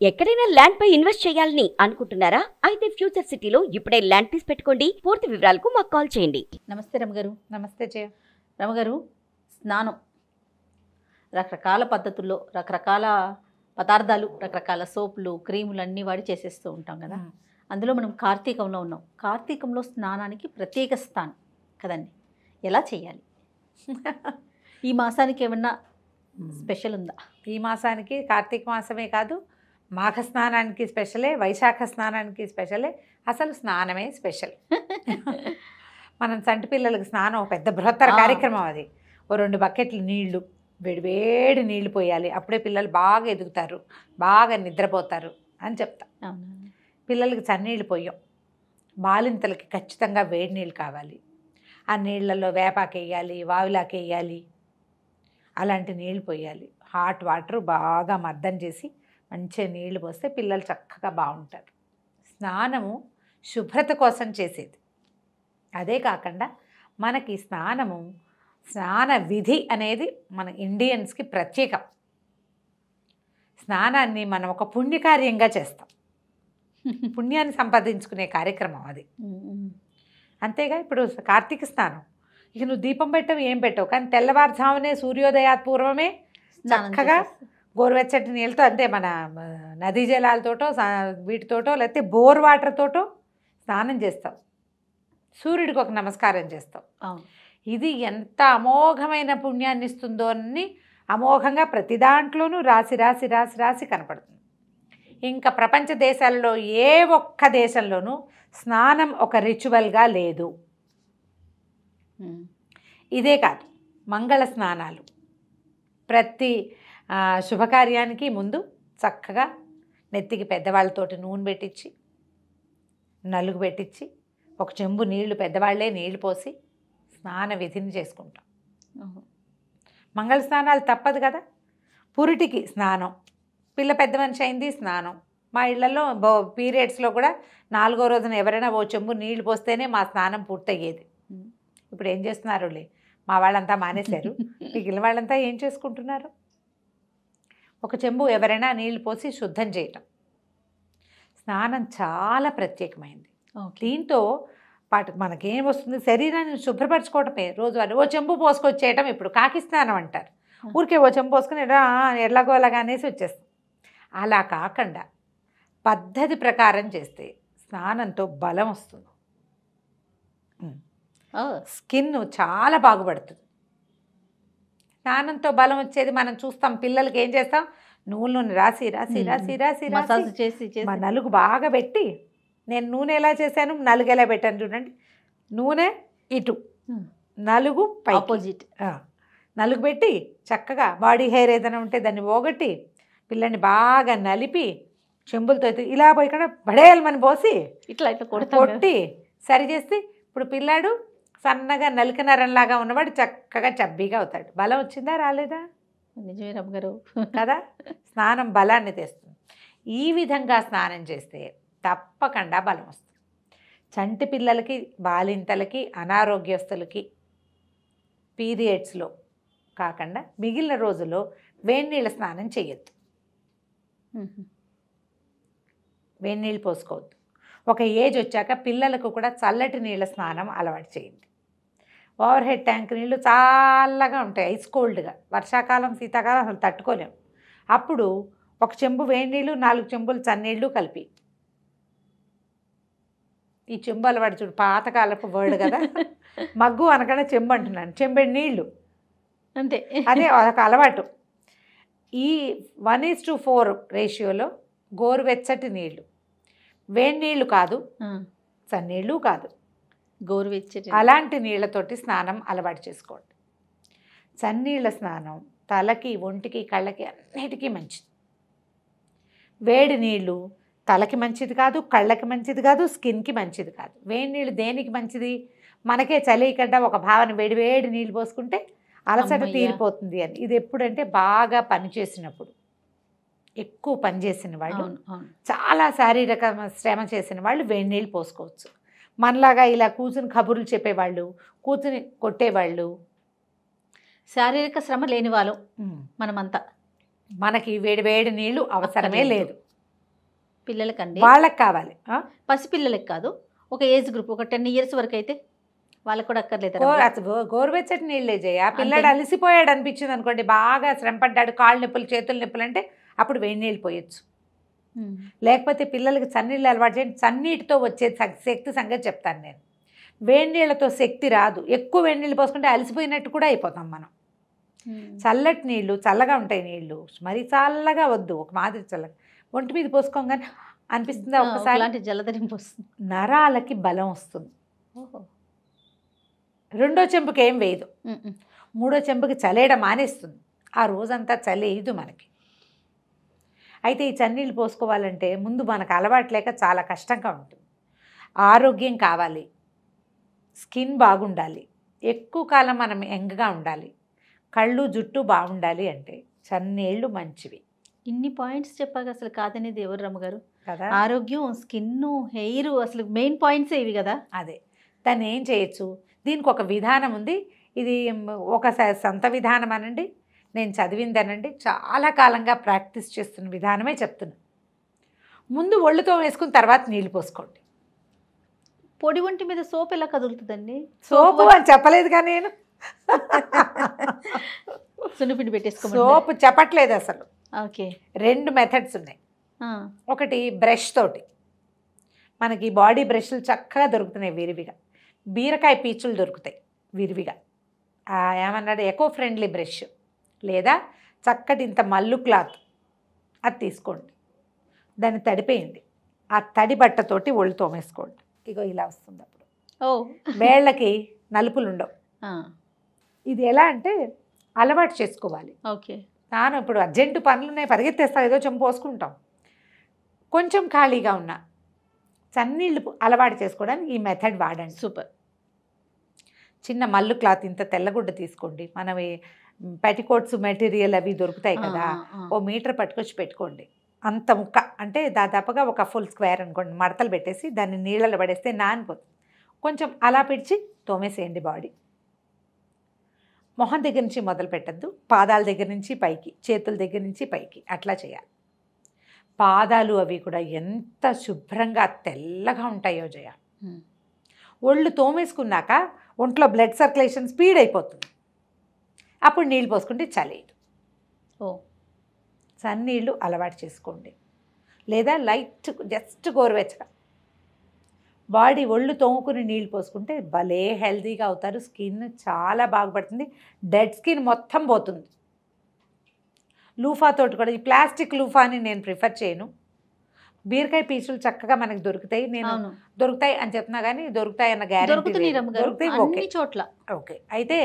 ఎక్కడైనా ల్యాండ్ పై ఇన్వెస్ట్ చేయాలని అనుకుంటున్నారా? అయితే ఫ్యూచర్ సిటీలో ఇప్పుడే ల్యాండ్ పీస్ పెట్టుకోండి. పూర్తి వివరాలకు మాకు కాల్ చేయండి. నమస్తే రమగారు. నమస్తే జయ. రమగారు, స్నానం రకరకాల పద్ధతుల్లో రకరకాల పదార్థాలు, రకరకాల సోపులు, క్రీములు అన్నీ వాడి చేసేస్తూ ఉంటాం కదా. అందులో మనం కార్తీకంలో ఉన్నాం. కార్తీకంలో స్నానానికి ప్రత్యేక స్థానం కదండి. ఎలా చేయాలి? ఈ మాసానికి ఏమన్నా స్పెషల్ ఉందా? ఈ మాసానికి కార్తీక మాసమే కాదు, మాఘ స్నానానికి స్పెషలే, వైశాఖ స్నానానికి స్పెషలే, అసలు స్నానమే స్పెషల్. మనం చంటి పిల్లలకి స్నానం ఒక పెద్ద బృహత్తర కార్యక్రమం. అది ఓ 2 బకెట్లు నీళ్లు, వేడి నీళ్లు పోయాలి. అప్పుడే పిల్లలు బాగా ఎదుగుతారు, బాగా నిద్రపోతారు అని చెప్తా. పిల్లలకి చన్నీళ్ళు పోయాం. బాలింతలకి ఖచ్చితంగా వేడి నీళ్ళు కావాలి. ఆ నీళ్ళల్లో వేపాకు వేయాలి, వావిలాకు వేయాలి, అలాంటి నీళ్ళు పోయాలి. హాట్ వాటర్ బాగా మద్దం చేసి మంచిగా నీళ్లు పోస్తే పిల్లలు చక్కగా బాగుంటారు. స్నానము శుభ్రత కోసం చేసేది. అదే కాకుండా మనకి స్నాన విధి అనేది మన ఇండియన్స్కి ప్రత్యేకం. స్నానాన్ని మనం ఒక పుణ్యకార్యంగా చేస్తాం. పుణ్యాన్ని సంపాదించుకునే కార్యక్రమం అది. అంతేగా ఇప్పుడు కార్తీక స్నానం, ఇక నువ్వు దీపం పెట్టవు, ఏం పెట్టవు, కానీ తెల్లవారుజామునే సూర్యోదయాత్ పూర్వమే చక్కగా గోరువెచ్చటి నీళ్ళతో, అంటే మన నదీ జలాలతోటో వీటితోటో లేకపోతే బోర్ వాటర్తోటో స్నానం చేస్తావు. సూర్యుడికి ఒక నమస్కారం చేస్తావు. ఇది ఎంత అమోఘమైన పుణ్యాన్ని ఇస్తుందో అని అమోఘంగా ప్రతి దాంట్లోనూ రాసి రాసి రాసి రాసి కనపడుతుంది. ఇంకా ప్రపంచ దేశాలలో ఏ ఒక్క దేశంలోనూ స్నానం ఒక రిచువల్గా లేదు. ఇదే కాదు, మంగళ స్నానాలు ప్రతి శుభకార్యానికి ముందు చక్కగా నెత్తికి పెద్దవాళ్ళతోటి నూనె పెట్టించి, నలుగు పెట్టించి, ఒక చెంబు నీళ్లు పెద్దవాళ్లే నీళ్లు పోసి స్నాన విధిని చేసుకుంటాం. మంగళ స్నానాలు తప్పదు కదా. పురిటికి స్నానం, పిల్ల పెద్ద మనిషి అయింది స్నానం. మా ఇళ్లలో పీరియడ్స్లో కూడా 4వ రోజున ఎవరైనా ఓ చెంబు నీళ్లు పోస్తేనే మా స్నానం పూర్తయ్యేది. ఇప్పుడు ఏం చేస్తున్నారులే, మా వాళ్ళంతా మానేశారు. మిగిలిన వాళ్ళంతా ఏం చేసుకుంటున్నారు? ఒక చెంబు ఎవరైనా నీళ్లు పోసి శుద్ధం చేయటం. స్నానం చాలా ప్రత్యేకమైంది. దీంతో పాటు మనకేం వస్తుంది, శరీరాన్ని శుభ్రపరచుకోవటమే. రోజు ఓ చెంబు పోసుకొచ్చేయటం ఇప్పుడు కాకి స్నానం అంటారు. ఊరికే ఓ చెంబు పోసుకొని ఎలాగో అలాగా అనేసి వచ్చేస్తాం. అలా కాకుండా పద్ధతి ప్రకారం చేస్తే స్నానంతో బలం వస్తుంది. స్కిన్ చాలా బాగుపడుతుంది. స్నానంతో బలం వచ్చేది మనం చూస్తాం. పిల్లలకి ఏం చేస్తాం, నూనె రాసి రాసి రాసి రాసి మసాజ్ చేసి మా నలుగు బాగా పెట్టి, నేను నూనె ఎలా చేశాను, నలుగు ఎలా పెట్టాను చూడండి. నూనె ఇటు, నలుగు పై, ఆపోజిట్. నలుగు పెట్టి చక్కగా బాడీ హెయిర్ ఏదైనా ఉంటే దాన్ని పోగొట్టి పిల్లని బాగా నలిపి చెంబులతో ఇలా పోయి ఇక్కడ బడేయాలని పోసి ఇట్లా ఇట్లా కొట్టి సరి చేస్తే ఇప్పుడు పిల్లాడు సన్నగా నలికనరంలాగా ఉన్నవాడు చక్కగా చబ్బీగా అవుతాడు. బలం వచ్చిందా రాలేదా? నిజమే రమ్మగారు కదా. స్నానం బలాన్ని తెస్తుంది. ఈ విధంగా స్నానం చేస్తే తప్పకుండా బలం వస్తుంది. చంటి పిల్లలకి, బాలింతలకి, అనారోగ్యస్తులకి పీరియడ్స్లో కాకుండా మిగిలిన రోజుల్లో వేడి నీళ్ళ స్నానం చేయొద్దు. వేడి నీళ్ళు పోసుకోవద్దు. ఒక ఏజ్ వచ్చాక పిల్లలకు కూడా చల్లటి నీళ్ళ స్నానం అలవాటు చేయండి. ఓవర్ హెడ్ ట్యాంక్ నీళ్ళు చల్లగా ఉంటాయి, ఐస్ కోల్డ్గా. వర్షాకాలం, శీతాకాలం అసలు తట్టుకోలేము. అప్పుడు ఒక చెంబు వేడి నీళ్ళు, 4 చెంబులు చన్నీళ్ళు కలిపి, ఈ చెంబు అలవాటు చూడు, పాతకాలపు వర్డ్ కదా. మగ్గు అనగానే చెంబు అంటున్నాను, చెంబెడు నీళ్ళు అంతే. అదే ఒక అలవాటు. ఈ 1:4 రేషియోలో గోరువెచ్చటి నీళ్ళు, వేడి నీళ్ళు కాదు, చన్నీళ్ళు కాదు, గోరువెచ్చటి అలాంటి నీళ్ళతోటి స్నానం అలవాటు చేసుకోండి. చన్నీళ్ళ స్నానం తలకి, ఒంటికి, కళ్ళకి అన్నిటికీ మంచిది. వేడి నీళ్ళు తలకి మంచిది కాదు, కళ్ళకి మంచిది కాదు, స్కిన్కి మంచిది కాదు. వేడి నీళ్ళు దేనికి మంచిది? మనకే చలికడ్డ ఒక భావన, వేడి వేడి నీళ్ళు పోసుకుంటే అలసట తీరిపోతుంది అని. ఇది ఎప్పుడంటే బాగా పనిచేసినప్పుడు, ఎక్కువ పనిచేసిన వాళ్ళు, చాలా శారీరక శ్రమ చేసిన వాళ్ళు వేడి నీళ్ళు పోసుకోవచ్చు. మనలాగా ఇలా కూర్చుని కబుర్లు చెప్పేవాళ్ళు, కూర్చుని కొట్టేవాళ్ళు, శారీరక శ్రమ లేని వాళ్ళు మనమంతా, మనకి వేడి వేడి నీళ్ళు అవసరమే లేదు. పిల్లలకండి వాళ్ళకి కావాలి. పసిపిల్లలకి కాదు, ఒక ఏజ్ గ్రూప్, ఒక 10 years వరకు అయితే వాళ్ళకి కూడా అక్కర్లేదు. గోరువెచ్చటి నీళ్ళే చేయ. పిల్లడు అలసిపోయాడు అనిపించింది అనుకోండి, బాగా శ్రమ పడ్డాడు, కాళ్ళు నొప్పులు చేతులు నొప్పులు అంటే అప్పుడు వేడి నీళ్ళు పోయొచ్చు. లేకపోతే పిల్లలకి చన్నీళ్ళు అలవాటు చేయండి. చన్నీటితో వచ్చే శక్తి సంగతి చెప్తాను నేను. వేడి నీళ్ళతో శక్తి రాదు. ఎక్కువ వేడి నీళ్ళు పోసుకుంటే అలసిపోయినట్టు కూడా అయిపోతాం మనం. చల్లటి నీళ్ళు, చల్లగా ఉంటాయి నీళ్ళు, మరీ చల్లగా వద్దు, ఒక మాదిరి చల్లగా ఒంటి మీద పోసుకోగానే అనిపిస్తుంది ఒకసారి జలధరింపు వస్తుంది, నరాలకి బలం వస్తుంది. రెండో చెంపుకి ఏం వేయదు, మూడో చెంపుకి చలేయడం మానేస్తుంది. ఆ రోజంతా చలేయదు మనకి. అయితే ఈ చన్నీళ్ళు పోసుకోవాలంటే ముందు మనకు అలవాటు లేక చాలా కష్టంగా ఉంటుంది. ఆరోగ్యం కావాలి, స్కిన్ బాగుండాలి, ఎక్కువ కాలం మనం యంగ్గా ఉండాలి, కళ్ళు జుట్టు బాగుండాలి అంటే చన్నీళ్ళు మంచివి. ఇన్ని పాయింట్స్ చెప్పాక అసలు కాదనేది ఎవరు రమ్మగారు కదా. ఆరోగ్యం, స్కిన్, హెయిర్ అసలు మెయిన్ పాయింట్సే ఇవి కదా. అదే, దాన్ని ఏం చేయొచ్చు, దీనికి ఒక విధానం ఉంది. ఇది ఒక సొంత విధానం అనండి, నేను చదివిందనండి, చాలా కాలంగా ప్రాక్టీస్ చేస్తున్న విధానమే చెప్తున్నా. ముందు ఒళ్ళుతో వేసుకుని తర్వాత నీళ్ళు పోసుకోండి. పొడి ఒంటి మీద సోప్ ఎలా కదులుతుందండి? సోపు అని చెప్పలేదుగా నేను. సున్నిపిండి పెట్టేసుకో. సోపు చెప్పట్లేదు అసలు. ఓకే, 2 మెథడ్స్ ఉన్నాయి. ఒకటి బ్రష్ తోటి, మనకి బాడీ బ్రష్లు చక్కగా దొరుకుతున్నాయి విరివిగా. బీరకాయ పీచులు దొరుకుతాయి విరివిగా. ఏమన్నాడు, ఎకో ఫ్రెండ్లీ బ్రష్, లేదా చక్కటి ఇంత మల్లు క్లాత్ అది తీసుకోండి, దాన్ని తడిపేయండి. ఆ తడి బట్టతోటి ఒళ్ళు తోమేసుకోండి. ఇగో ఇలా వస్తుంది. అప్పుడు వేళ్ళకి నలుపులు ఉండవు. ఇది ఎలా అంటే అలవాటు చేసుకోవాలి. ఓకే, నాను ఇప్పుడు అర్జెంటు పనులున్నాయి, పరిగెత్తేస్తాం, ఏదో చెంపు పోసుకుంటాం. కొంచెం ఖాళీగా ఉన్నా చన్నీళ్ళు అలవాటు చేసుకోవడానికి ఈ మెథడ్ వాడండి. సూపర్. చిన్న మల్లు క్లాత్ ఇంత తెల్లగుడ్డ తీసుకోండి. మనవి పెటికోట్స్ మెటీరియల్ అవి దొరుకుతాయి కదా, ఓ మీటర్ పట్టుకొచ్చి పెట్టుకోండి. అంత ముక్క అంటే దాదాపుగా ఒక ఫుల్ స్క్వేర్ అనుకోండి, మడతలు పెట్టేసి దాన్ని నీళ్ళలో పడేస్తే నానిపోతుంది. కొంచెం అలా పిడిచి తోమేసేయండి బాడీ. మొహం దగ్గర నుంచి మొదలు పెట్టద్దు, పాదాల దగ్గర నుంచి పైకి, చేతుల దగ్గర నుంచి పైకి అట్లా చేయాలి. పాదాలు అవి కూడా ఎంత శుభ్రంగా తెల్లగా ఉంటాయో చేయాలి. ఒళ్ళు తోమేసుకున్నాక ఒంట్లో బ్లడ్ సర్క్యులేషన్ స్పీడ్ అయిపోతుంది. అప్పుడు నీళ్ళు పోసుకుంటే చలేదు. చన్నీళ్ళు అలవాటు చేసుకోండి, లేదా లైట్ జస్ట్ గోరువెచ్చగా బాడీ ఒళ్ళు తోముకుని నీళ్ళు పోసుకుంటే భలే హెల్తీగా అవుతారు. స్కిన్ చాలా బాగుపడుతుంది, డెడ్ స్కిన్ మొత్తం పోతుంది. లూఫాతోటి కూడా, ఈ ప్లాస్టిక్ లూఫాని నేను ప్రిఫర్ చేయను. బీరకాయ పీచులు చక్కగా మనకి దొరుకుతాయి. నేను దొరుకుతాయి అని చెప్తున్నా కానీ దొరుకుతాయి అన్న గ్యారెంటీ దొరుకుతాయి. ఓకే చోట్ల ఓకే. అయితే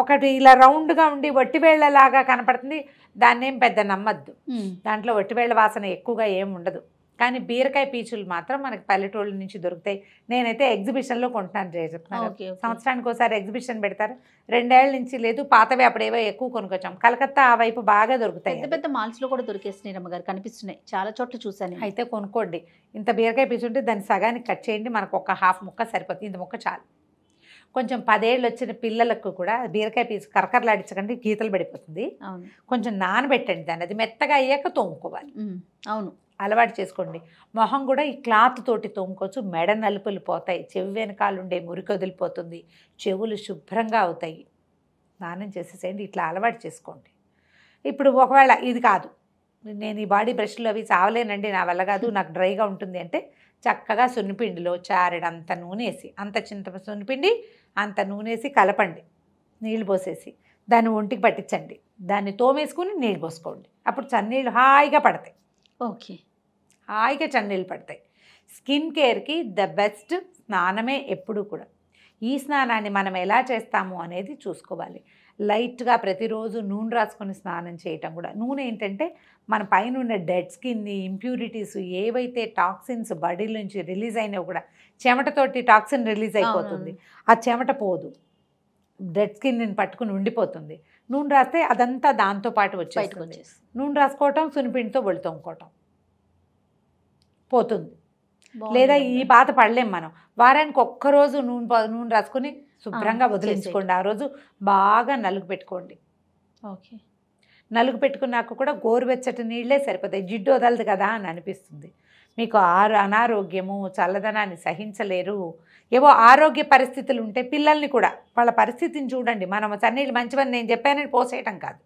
ఒకటి ఇలా రౌండ్గా ఉండి వట్టివేళ్లలాగా కనపడుతుంది, దాన్ని ఏం పెద్ద నమ్మద్దు. దాంట్లో వట్టివేళ్ల వాసన ఎక్కువగా ఏం ఉండదు. కానీ బీరకాయ పీచులు మాత్రం మనకి పల్లెటూళ్ళ నుంచి దొరుకుతాయి. నేనైతే ఎగ్జిబిషన్లో కొంటున్నాను చెప్తున్నాను. సంవత్సరానికి ఒకసారి ఎగ్జిబిషన్ పెడతారు. 2 ఏళ్ల నుంచి లేదు, పాతవి అప్పుడేవో ఎక్కువ కొనుక్కొచ్చాం. కలకత్తా ఆ వైపు బాగా దొరుకుతాయి. పెద్ద పెద్ద మాల్స్లో కూడా దొరికేస్తున్నాయి రమ్మగారు, కనిపిస్తున్నాయి, చాలా చోట్ల చూసాను. అయితే కొనుక్కోండి. ఇంత బీరకాయ పీచు ఉంటే దాన్ని సగానికి కట్ చేయండి, మనకు ఒక హాఫ్ ముక్క సరిపోతుంది. ఇంత ముక్క చాలు. కొంచెం 10 ఏళ్ళు వచ్చిన పిల్లలకు కూడా బీరకాయ పీచు కరకరలాడించకండి, గీతలు పడిపోతుంది. కొంచెం నానబెట్టండి దాన్ని, అది మెత్తగా అయ్యాక తోముకోవాలి. అవును, అలవాటు చేసుకోండి. మొహం కూడా ఈ క్లాత్ తోటి తోముకోవచ్చు. మెడ నలుపులు పోతాయి, చెవి వెనకాల ఉండే మురికి వదిలిపోతుంది, చెవులు శుభ్రంగా అవుతాయి. స్నానం చేసేసేయండి, ఇట్లా అలవాటు చేసుకోండి. ఇప్పుడు ఒకవేళ ఇది కాదు, నేను ఈ బాడీ బ్రష్లు అవి చావలేనండి, నా వల్ల కాదు, నాకు డ్రైగా ఉంటుంది అంటే చక్కగా సున్నిపిండిలో చారెడంత నూనె వేసి, అంత చింత సున్నిపిండి అంత నూనె వేసి కలపండి, నీళ్ళు పోసేసి దాన్ని ఒంటికి పట్టించండి, దాన్ని తోమేసుకుని నీళ్ళు పోసుకోండి. అప్పుడు చన్నీళ్ళు హాయిగా పడతాయి. ఓకే, హాయిగా చన్నీళ్ళు పడతాయి. స్కిన్ కేర్కి ద బెస్ట్ స్నానమే ఎప్పుడు కూడా. ఈ స్నానాన్ని మనం ఎలా చేస్తాము అనేది చూసుకోవాలి. లైట్గా ప్రతిరోజు నూనె రాసుకొని స్నానం చేయటం కూడా. నూనె ఏంటంటే మన పైన ఉన్న డెడ్ స్కిన్ని, ఇంప్యూరిటీస్, ఏవైతే టాక్సిన్స్ బాడీ నుంచి రిలీజ్ అయినవి కూడా, చెమటతోటి టాక్సిన్ రిలీజ్ అయిపోతుంది, ఆ చెమట పోదు, డెడ్ స్కిన్ని పట్టుకుని ఉండిపోతుంది. నూనె రాస్తే అదంతా దాంతోపాటు వచ్చేస్తుంది. నూనె రాసుకోవటం, సునిపిండితో ఒళ్ళు తోముకోవటం పోతుంది. లేదా ఈ బాధ పడలేం మనం. వారానికి ఒక్కరోజు నూనె రాసుకొని శుభ్రంగా వదిలించుకోండి. ఆ రోజు బాగా నలుగు పెట్టుకోండి. ఓకే, నలుగు పెట్టుకున్నాక కూడా గోరువెచ్చటి నీళ్ళే సరిపోతాయి. జిడ్డు వదలదు కదా అని అనిపిస్తుంది. మీకు అనారోగ్యము, చల్లదనాన్ని సహించలేరు, ఏవో ఆరోగ్య పరిస్థితులు ఉంటే పిల్లల్ని కూడా వాళ్ళ పరిస్థితిని చూడండి. మనం చన్నీళ్ళు మంచివని నేను చెప్పానని పోసేయటం కాదు.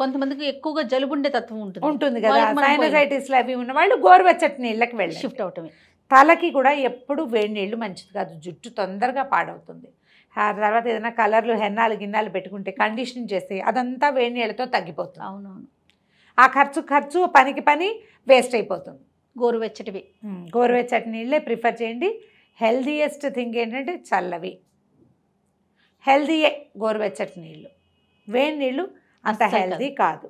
కొంతమందికి ఎక్కువగా జలుబుండే తత్వం ఉంటుంది కదా, సైనసైటిస్లు అవి ఉన్న వాళ్ళు గోరువెచ్చటి నీళ్ళకి వెళ్ళి షిఫ్ట్ అవటమే. తలకి కూడా ఎప్పుడు వేడి నీళ్ళు మంచిది కాదు, జుట్టు తొందరగా పాడవుతుంది. ఆ తర్వాత ఏదైనా కలర్లు హెన్నాలు గిన్నాలు పెట్టుకుంటే కండిషన్ చేస్తే అదంతా వేడి నీళ్ళతో తగ్గిపోతుంది. అవునవును. ఆ ఖర్చు పనికి పని వేస్ట్ అయిపోతుంది. గోరువెచ్చటివి, గోరువెచ్చటి నీళ్ళే ప్రిఫర్ చేయండి. హెల్దీయెస్ట్ థింగ్ ఏంటంటే చల్లవి, హెల్దీయే గోరువెచ్చటి నీళ్ళు. వేడి నీళ్ళు అంత హెల్దీ కాదు.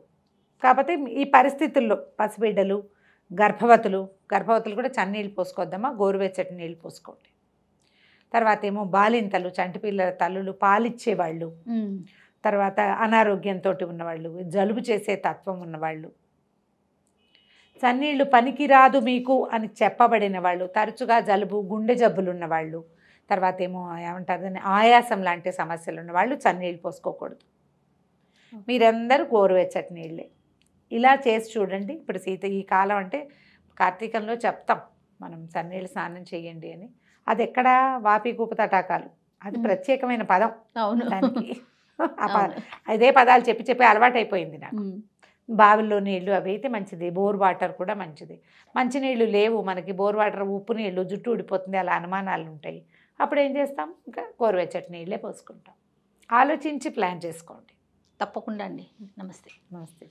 కాకపోతే ఈ పరిస్థితుల్లో పసిబిడ్డలు, గర్భవతులు కూడా చన్నీళ్ళు పోసుకోవద్దమ్మా, గోరువెచ్చటి నీళ్ళు పోసుకోండి. తర్వాత ఏమో బాలింతలు, చంటిపిల్లల తల్లులు, పాలిచ్చేవాళ్ళు, తర్వాత అనారోగ్యంతో ఉన్నవాళ్ళు, జలుబు చేసే తత్వం ఉన్నవాళ్ళు, చన్నీళ్ళు పనికిరాదు మీకు అని చెప్పబడిన వాళ్ళు, తరచుగా జలుబు గుండె జబ్బులు ఉన్నవాళ్ళు, తర్వాత ఏమో ఏమంటారు దాన్ని ఆయాసం లాంటి సమస్యలు ఉన్నవాళ్ళు చన్నీళ్ళు పోసుకోకూడదు. మీరందరూ గోరువెచ్చటి నీళ్ళే ఇలా చేసి చూడండి. ఇప్పుడు ఈ కాలం అంటే కార్తీకంలో చెప్తాం మనం చన్నీళ్ళు స్నానం చేయండి అని. అది ఎక్కడ వాపి కూపు తటాకాలు, అది ప్రత్యేకమైన పదం. అవును, దానికి అదే పదాలు చెప్పి అలవాటైపోయింది నాకు. బావిల్లో నీళ్ళు అవి అయితే మంచిది, బోర్ వాటర్ కూడా మంచిది. మంచినీళ్ళు లేవు మనకి, బోర్ వాటర్ ఉప్పు నీళ్ళు, జుట్టు ఊడిపోతుంది, అలా అనుమానాలు ఉంటాయి. అప్పుడు ఏం చేస్తాం, ఇంకా గోరువెచ్చటి నీళ్ళే పోసుకుంటాం. ఆలోచించి ప్లాన్ చేసుకోండి. తప్పకుండా అండి. నమస్తే. నమస్తే.